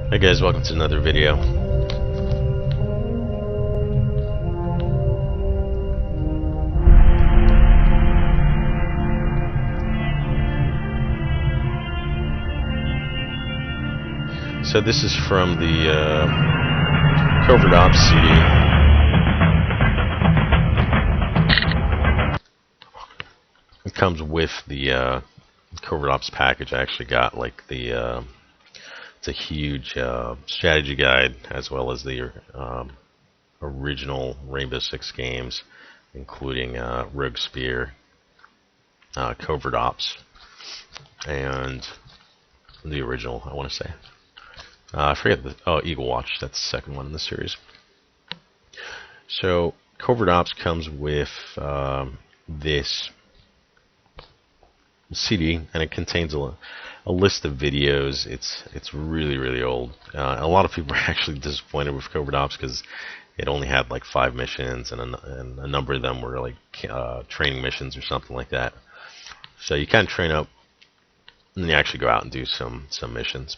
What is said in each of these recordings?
Hey guys, welcome to another video. So this is from the Covert Ops CD. It comes with the Covert Ops package. I actually got like the it's a huge strategy guide as well as the original Rainbow Six games, including Rogue Spear, Covert Ops, and the original, I want to say. I forget Eagle Watch, that's the second one in the series. So Covert Ops comes with this CD, and it contains a list of videos. It's really old. A lot of people are actually disappointed with Covert Ops because it only had like 5 missions, and a number of them were like training missions or something like that. So you kind of train up, and then you actually go out and do some missions.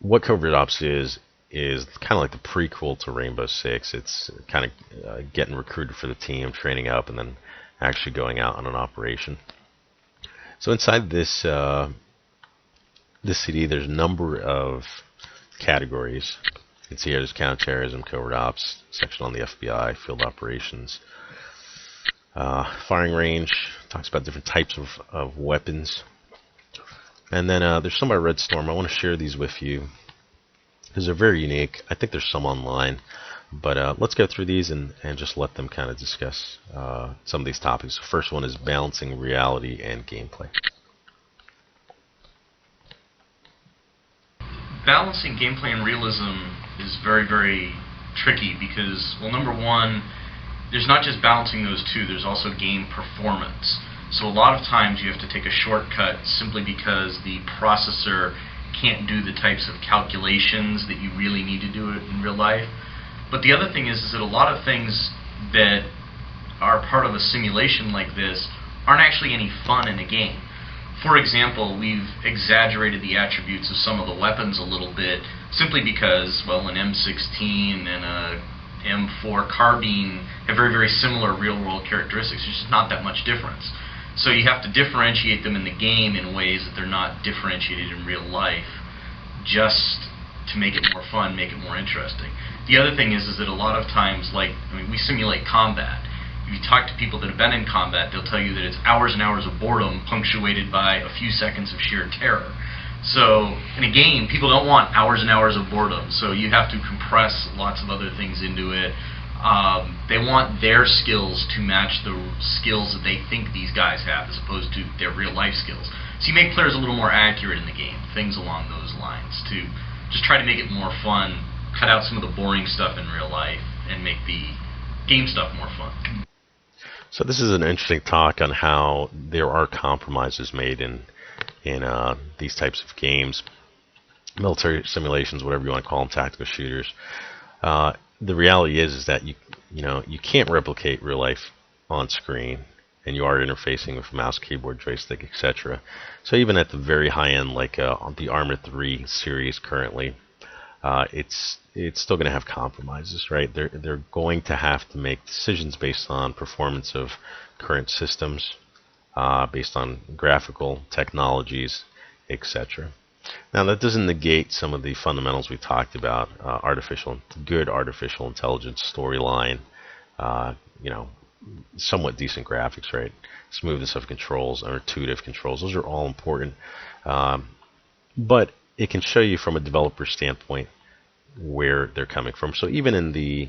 What Covert Ops is kind of like the prequel to Rainbow Six. It's kind of getting recruited for the team, training up, and then actually going out on an operation. So inside this this CD, there's a number of categories. You can see here there's counterterrorism, Covert Ops, section on the FBI, field operations, firing range, talks about different types of weapons. And then there's some by Red Storm. I want to share these with you because they're very unique. I think there's some online, but let's go through these and just let them kind of discuss some of these topics. The first one is balancing reality and gameplay. Balancing gameplay and realism is very tricky because, well, number one, there's not just balancing those two, there's also game performance. So a lot of times you have to take a shortcut simply because the processor can't do the types of calculations that you really need to do it in real life. But the other thing is that a lot of things that are part of a simulation like this aren't actually any fun in a game. For example, we've exaggerated the attributes of some of the weapons a little bit simply because, well, an M16 and a M4 carbine have very similar real-world characteristics. There's just not that much difference. So you have to differentiate them in the game in ways that they're not differentiated in real life, just to make it more fun, make it more interesting. The other thing is that a lot of times, we simulate combat. If you talk to people that have been in combat, they'll tell you that it's hours and hours of boredom punctuated by a few seconds of sheer terror. So in a game, people don't want hours and hours of boredom, so you have to compress lots of other things into it. They want their skills to match the skills that they think these guys have as opposed to their real life skills. So you make players a little more accurate in the game, things along those lines, to just try to make it more fun, cut out some of the boring stuff in real life, and make the game stuff more fun. So this is an interesting talk on how there are compromises made in these types of games, military simulations, whatever you want to call them, tactical shooters. The reality is that you can't replicate real life on screen, and you are interfacing with mouse, keyboard, joystick, etc. So even at the very high end, like on the Arma 3 series currently, it's still going to have compromises, right? They're going to have to make decisions based on performance of current systems, based on graphical technologies, etc. Now that doesn't negate some of the fundamentals we talked about, good artificial intelligence storyline, somewhat decent graphics, right? Smoothness of controls, intuitive controls, those are all important. But it can show you from a developer standpoint where they're coming from. So even in the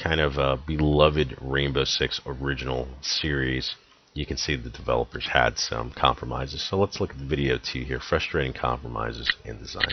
kind of beloved Rainbow Six original series, you can see the developers had some compromises. So let's look at the video 2 here, frustrating compromises in design.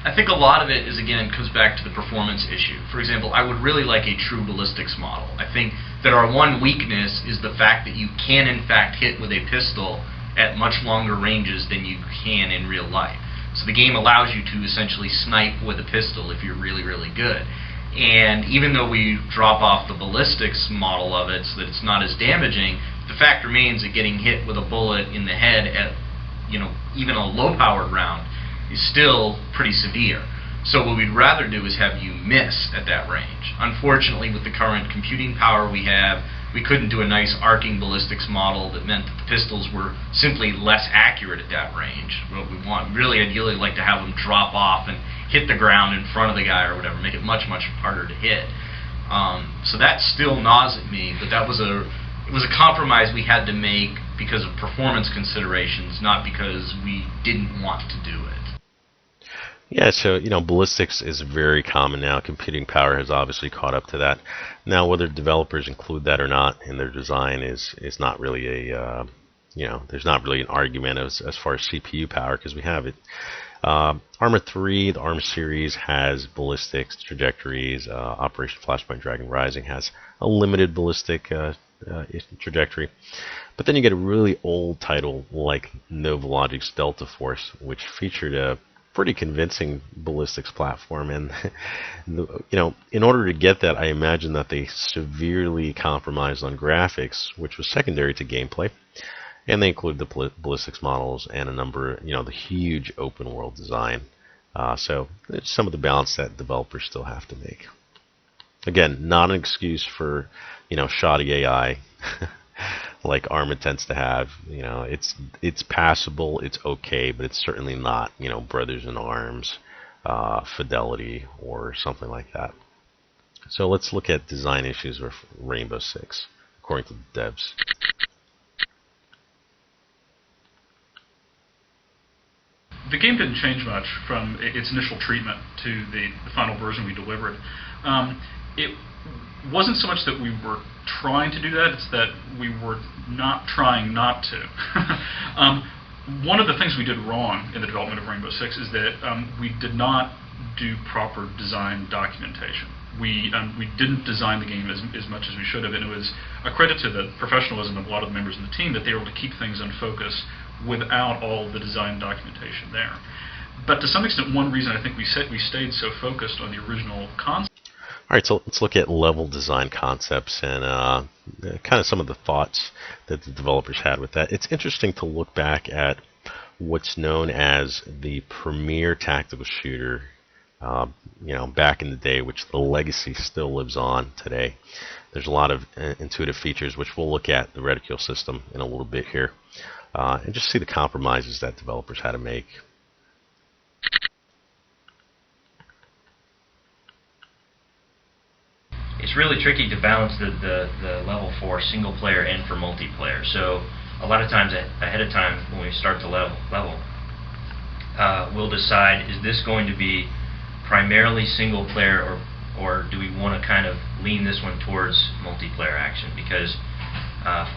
I think a lot of it is, again, comes back to the performance issue. For example, I would really like a true ballistics model. I think that our one weakness is the fact that you can, in fact, hit with a pistol at much longer ranges than you can in real life. So the game allows you to essentially snipe with a pistol if you're really good. And even though we drop off the ballistics model of it so that it's not as damaging, the fact remains that getting hit with a bullet in the head at, even a low-powered round is still pretty severe. So what we'd rather do is have you miss at that range. Unfortunately, with the current computing power we have, we couldn't do a nice arcing ballistics model that meant that the pistols were simply less accurate at that range. What we want, really ideally, like to have them drop off and hit the ground in front of the guy or whatever, make it much, much harder to hit. So that still gnaws at me, but it was a compromise we had to make because of performance considerations, not because we didn't want to do it. Yeah, so ballistics is very common now. Computing power has obviously caught up to that. Now, whether developers include that or not in their design is not really a there's not really an argument as far as CPU power, because we have it. Arma 3, the Arma series, has ballistics trajectories. Operation Flashpoint Dragon Rising has a limited ballistic trajectory. But then you get a really old title like Nova Logic's Delta Force, which featured a pretty convincing ballistics platform, and in order to get that, I imagine that they severely compromised on graphics, which was secondary to gameplay, and they included the ballistics models and a number, the huge open world design. So it's some of the balance that developers still have to make. Again, not an excuse for shoddy AI. Like Arma tends to have. It's passable, it's okay, but it's certainly not, Brothers in Arms, Fidelity, or something like that. So let's look at design issues with Rainbow Six, according to the devs. The game didn't change much from its initial treatment to the final version we delivered. It wasn't so much that we were trying to do that, it's that we were not trying not to. One of the things we did wrong in the development of Rainbow Six is that we did not do proper design documentation. We didn't design the game as much as we should have, and it was a credit to the professionalism of a lot of the members in the team that they were able to keep things in focus without all the design documentation there. But to some extent, one reason I think we stayed so focused on the original concept. All right, so let's look at level design concepts and kind of some of the thoughts that the developers had with that. It's interesting to look back at what's known as the premier tactical shooter, back in the day, which the legacy still lives on today. There's a lot of intuitive features, which we'll look at the Reticle system in a little bit here, and just see the compromises that developers had to make. It's really tricky to balance the level for single player and for multiplayer. So a lot of times ahead of time when we start the level, we'll decide, is this going to be primarily single player, or do we want to kind of lean this one towards multiplayer action? Because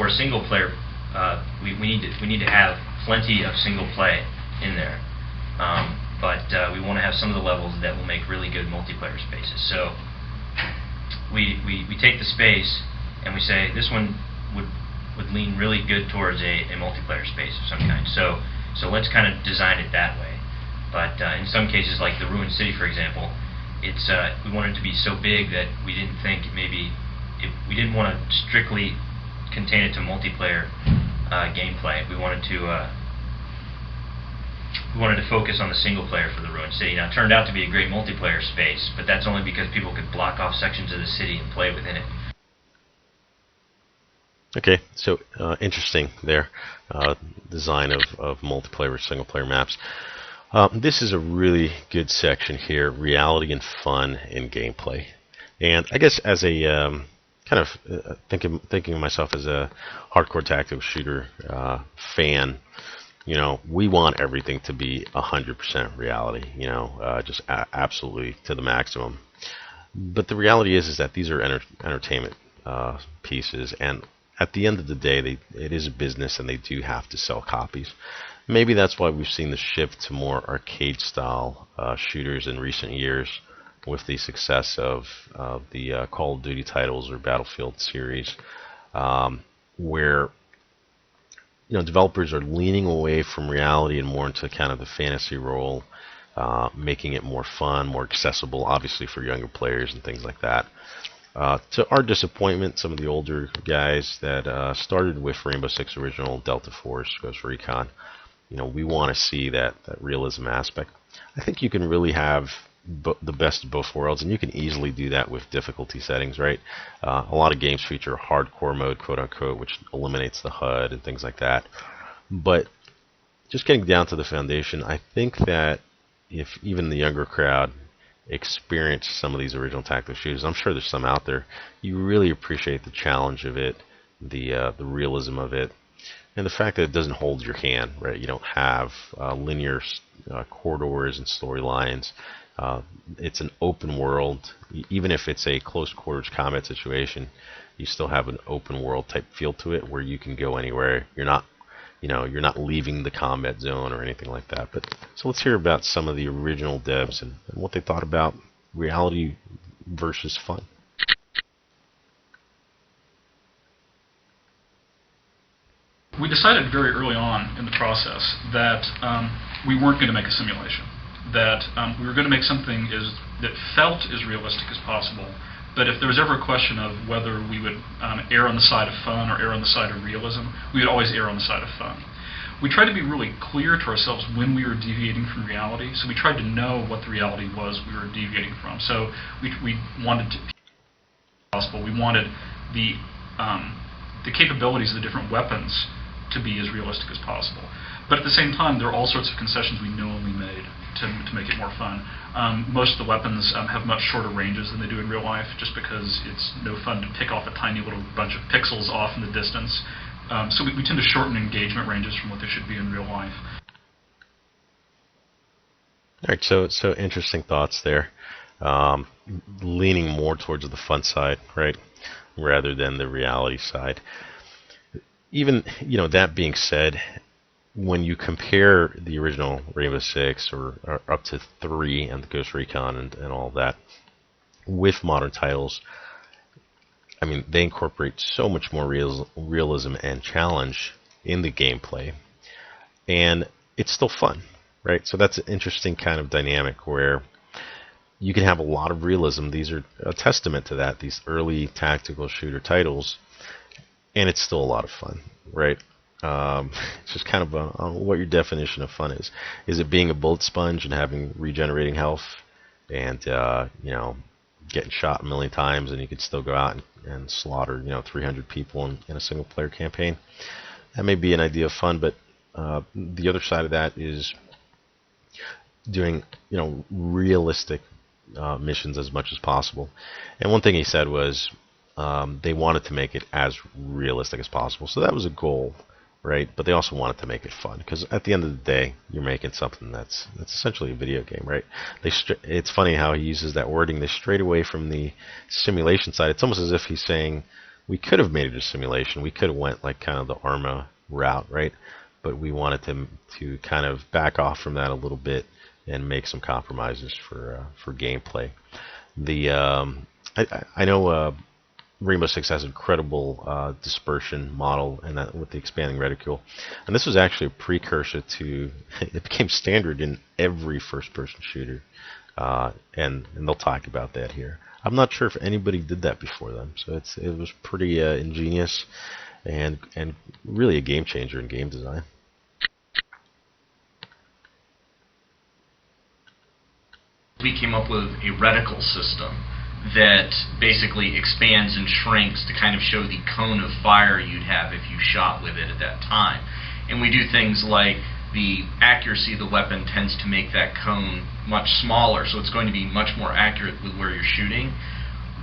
for single player, we need to have plenty of single play in there, but we want to have some of the levels that will make really good multiplayer spaces. So we take the space and we say this one would lean really good towards a multiplayer space of some kind. So let's kind of design it that way. But in some cases, like the Ruined City, for example, it's we wanted it to be so big that we didn't think we didn't want to strictly contain it to multiplayer gameplay. We wanted to focus on the single player for the Ruined City. Now, it turned out to be a great multiplayer space, but that's only because people could block off sections of the city and play within it. Okay, so interesting there, design of multiplayer or single player maps. This is a really good section here, reality and fun in gameplay. And I guess as a kind of thinking of myself as a hardcore tactical shooter fan, we want everything to be 100% reality, just absolutely to the maximum. But the reality is that these are entertainment pieces, and at the end of the day, it is a business, and they do have to sell copies. Maybe that's why we've seen the shift to more arcade-style shooters in recent years, with the success of the Call of Duty titles or Battlefield series, where developers are leaning away from reality and more into kind of the fantasy role, making it more fun, more accessible, obviously for younger players and things like that. To our disappointment, some of the older guys that started with Rainbow Six Original, Delta Force, Ghost Recon, we want to see that realism aspect. I think you can really have the best of both worlds, and you can easily do that with difficulty settings, right? A lot of games feature hardcore mode, quote unquote, which eliminates the HUD and things like that. But just getting down to the foundation, I think that if even the younger crowd experience some of these original tactical shooters, I'm sure there's some out there, you really appreciate the challenge of it, the realism of it, and the fact that it doesn't hold your hand, right? You don't have linear corridors and storylines. It's an open world. Even if it's a close quarters combat situation, you still have an open world type feel to it where you can go anywhere. You're not leaving the combat zone or anything like that. But so let's hear about some of the original devs and what they thought about reality versus fun. We decided very early on in the process that we weren't going to make a simulation, that we were going to make something that felt as realistic as possible, but if there was ever a question of whether we would err on the side of fun or err on the side of realism, we would always err on the side of fun. We tried to be really clear to ourselves when we were deviating from reality, so we tried to know what the reality was we were deviating from. So we wanted to be possible. We wanted the capabilities of the different weapons to be as realistic as possible. But at the same time, there are all sorts of concessions we knowingly made to make it more fun. Most of the weapons have much shorter ranges than they do in real life, just because it's no fun to pick off a tiny little bunch of pixels off in the distance. So we tend to shorten engagement ranges from what they should be in real life. All right, so interesting thoughts there. Leaning more towards the fun side, right, rather than the reality side. Even, that being said, when you compare the original Rainbow Six or up to 3 and the Ghost Recon and all that with modern titles, I mean, they incorporate so much more realism and challenge in the gameplay, and it's still fun, right? So that's an interesting kind of dynamic where you can have a lot of realism. These are a testament to that, these early tactical shooter titles, and it's still a lot of fun, right? It's just kind of on what your definition of fun is. Is it being a bullet sponge and having regenerating health and, getting shot a million times and you could still go out and slaughter, 300 people in a single player campaign? That may be an idea of fun, but the other side of that is doing, realistic missions as much as possible. And one thing he said was they wanted to make it as realistic as possible. So that was a goal, right? But they also wanted to make it fun, because at the end of the day, you're making something that's essentially a video game, right? It's funny how he uses that wording. They strayed away from the simulation side. It's almost as if he's saying we could have made it a simulation. We could have went like kind of the Arma route, right? But we wanted to kind of back off from that a little bit and make some compromises for gameplay. I know Rainbow Six has an incredible dispersion model, and that with the expanding reticule. And this was actually a precursor to it became standard in every first-person shooter, and they'll talk about that here. I'm not sure if anybody did that before them, so it was pretty ingenious and really a game changer in game design. We came up with a reticle system that basically expands and shrinks to kind of show the cone of fire you'd have if you shot with it at that time. And we do things like the accuracy of the weapon tends to make that cone much smaller, so it's going to be much more accurate with where you're shooting,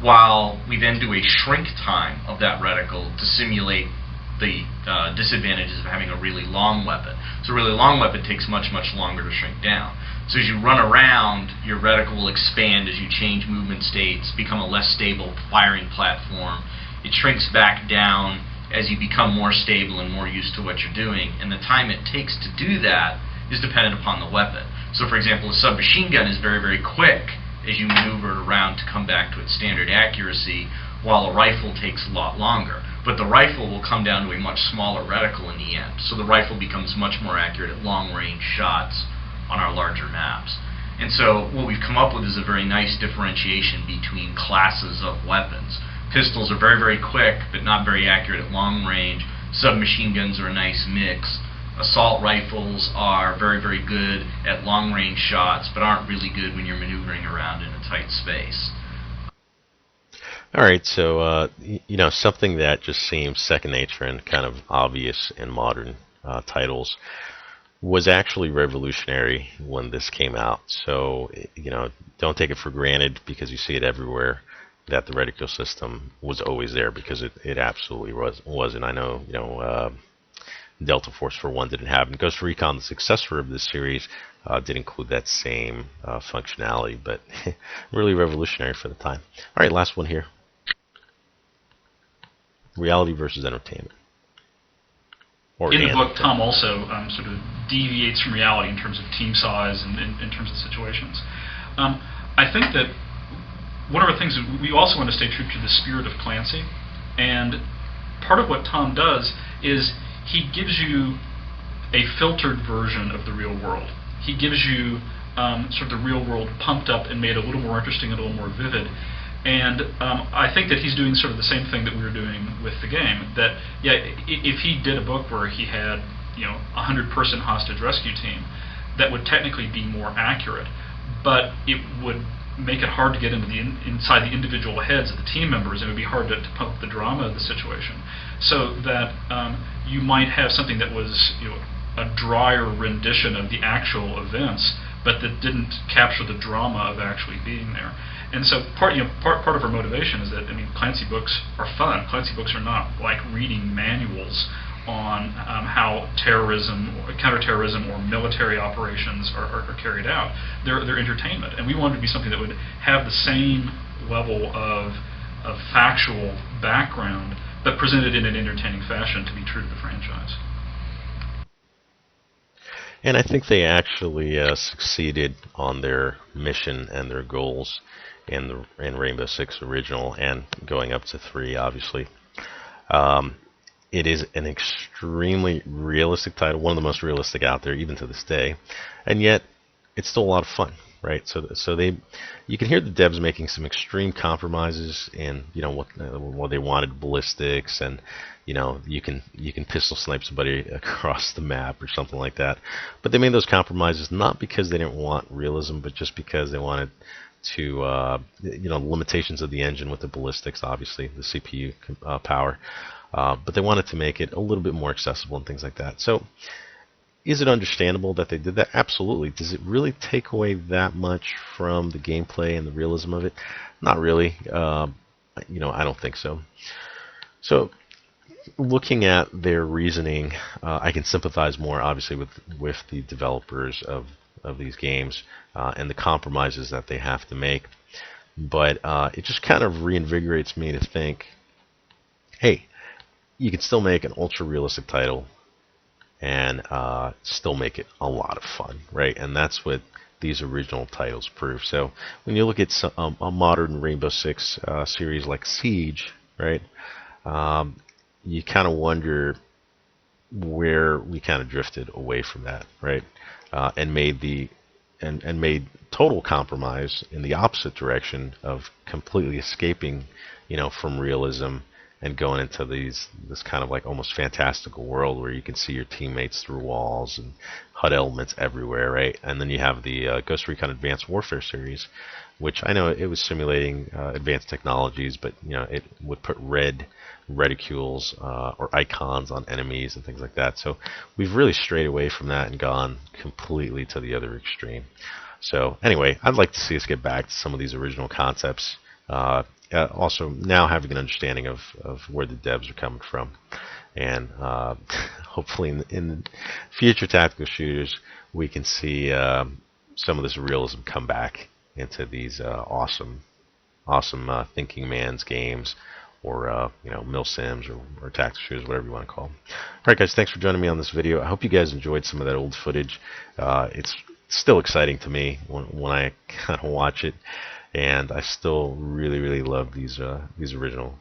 while we then do a shrink time of that reticle to simulate the disadvantages of having a really long weapon. So a really long weapon takes much, much longer to shrink down. So as you run around, your reticle will expand as you change movement states, become a less stable firing platform. It shrinks back down as you become more stable and more used to what you're doing, and the time it takes to do that is dependent upon the weapon. So for example, a submachine gun is very, very quick as you maneuver it around to come back to its standard accuracy, while a rifle takes a lot longer. But the rifle will come down to a much smaller reticle in the end, so the rifle becomes much more accurate at long-range shots on our larger maps. And so what we've come up with is a very nice differentiation between classes of weapons. Pistols are very, very quick, but not very accurate at long range. Submachine guns are a nice mix. Assault rifles are very, very good at long range shots, but aren't really good when you're maneuvering around in a tight space. All right, so something that just seems second nature and kind of obvious in modern titles was actually revolutionary when this came out. So don't take it for granted because you see it everywhere that the reticle system was always there, because it absolutely was. And I know Delta Force for one didn't have it. Ghost Recon, the successor of this series, did include that same functionality, but really revolutionary for the time. All right, last one here. Reality versus entertainment. In the book, Tom also sort of deviates from reality in terms of team size and in terms of situations. I think that one of the things, we also want to stay true to the spirit of Clancy, and part of what Tom does is he gives you a filtered version of the real world. He gives you sort of the real world pumped up and made a little more interesting and a little more vivid. And I think that he's doing sort of the same thing that we were doing with the game. That, yeah, if he did a book where he had, 100-person hostage rescue team, that would technically be more accurate, but it would make it hard to get into inside the individual heads of the team members, and it would be hard to pump the drama of the situation. So that you might have something that was, a drier rendition of the actual events, but that didn't capture the drama of actually being there. And so part of our motivation is that, Clancy books are fun. Clancy books are not like reading manuals on how terrorism, or counterterrorism, or military operations are carried out. They're entertainment, and we wanted to be something that would have the same level of factual background, but presented in an entertaining fashion to be true to the franchise. And I think they actually succeeded on their mission and their goals in Rainbow Six Original, and going up to 3, obviously. It is an extremely realistic title, one of the most realistic out there, even to this day, and yet it's still a lot of fun, right? So you can hear the devs making some extreme compromises in what they wanted, ballistics, and you can pistol snipe somebody across the map or something like that. But they made those compromises not because they didn't want realism, but just because they wanted to the limitations of the engine with the ballistics, obviously the CPU power, but they wanted to make it a little bit more accessible and things like that. So is it understandable that they did that? Absolutely. Does it really take away that much from the gameplay and the realism of it? Not really. I don't think so. So looking at their reasoning, I can sympathize more, obviously, with the developers of these games and the compromises that they have to make. But it just kind of reinvigorates me to think, hey, you can still make an ultra-realistic title and still make it a lot of fun, right? And that's what these original titles prove. So when you look at a modern Rainbow Six series like Siege, right, you kind of wonder where we kind of drifted away from that, right, and made made total compromise in the opposite direction of completely escaping, from realism and going into this kind of like almost fantastical world where you can see your teammates through walls and HUD elements everywhere, right? And then you have the Ghost Recon Advanced Warfare series, which I know it was simulating advanced technologies, but it would put red reticules or icons on enemies and things like that. So we've really strayed away from that and gone completely to the other extreme. So anyway, I'd like to see us get back to some of these original concepts. Also, now having an understanding of where the devs are coming from, and hopefully in future tactical shooters we can see some of this realism come back into these awesome thinking man's games, or mil-sims or tactical shooters, whatever you want to call them. All right, guys, thanks for joining me on this video. I hope you guys enjoyed some of that old footage. It's still exciting to me when I kind of watch it. And I still really love these original